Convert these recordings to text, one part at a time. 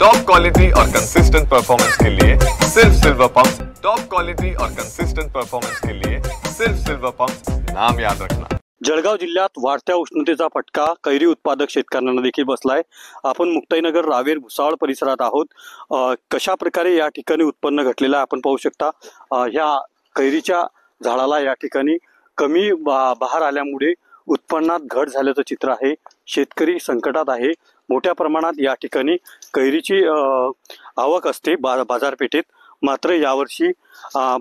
Top quality और consistent performance के लिए सिर्फ सिल्वर पंप। टॉप क्वालिटी और कंसिस्टेंट परफॉर्मेंस के लिए सिर्फ सिल्वर पंप, नाम याद रखना। जळगाव जिल्ह्यात वाढत्या उष्णतेचा फटका कैरी उत्पादक शेतकऱ्यांना देखील बसलाय। आपण मुक्ताईनगर रावेर भुसावळ परिसरात आहोत। कशा प्रकारे या ठिकाणी उत्पन्न घटलेलं आपण पाहू शकता। ह्या कैरीच्या झाडाला या ठिकाणी कमी बहार आल्यामुळे उत्पन्नात घट झाल्याचं चित्र आहे। शेतकरी संकटात आहे। मोठ्या प्रमाणात या ठिकाणी कैरीची आवक असते बाजारपेठेत, मात्र यावर्षी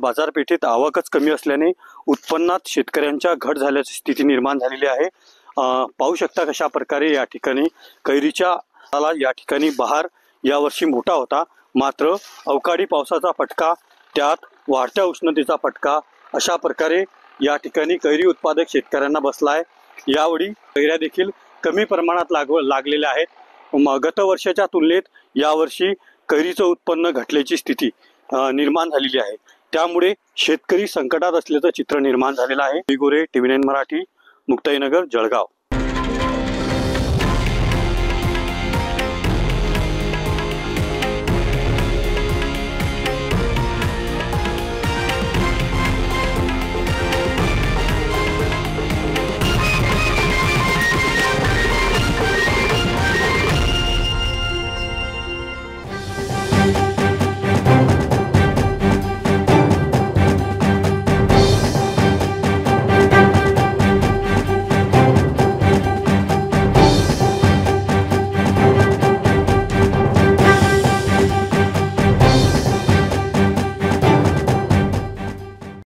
बाजारपेठेत आवकच कमी असल्याने उत्पन्नात शेतकऱ्यांच्या घट झाल्याची स्थिती निर्माण झालेली आहे। पाहू शकता कशा प्रकारे या ठिकाणी कैरीच्या या ठिकाणी बहार यावर्षी मोठा होता, मात्र अवकाळी पावसाचा फटका, त्यात वाढत्या उष्णतेचा फटका, अशा प्रकारे या ठिकाणी कैरी उत्पादक शेतकऱ्यांना बसलाय। यावेळी कैऱ्या देखील कमी प्रमाणात लागलेल्या आहेत। गत वर्षाच्या तुलनेत यावर्षी कैरीचं उत्पन्न घटल्याची स्थिती निर्माण झालेली आहे। त्यामुळे शेतकरी संकटात असल्याचं चित्र निर्माण झालेलं आहे। गोरे, TV9 मराठी, मुक्ताईनगर, जळगाव।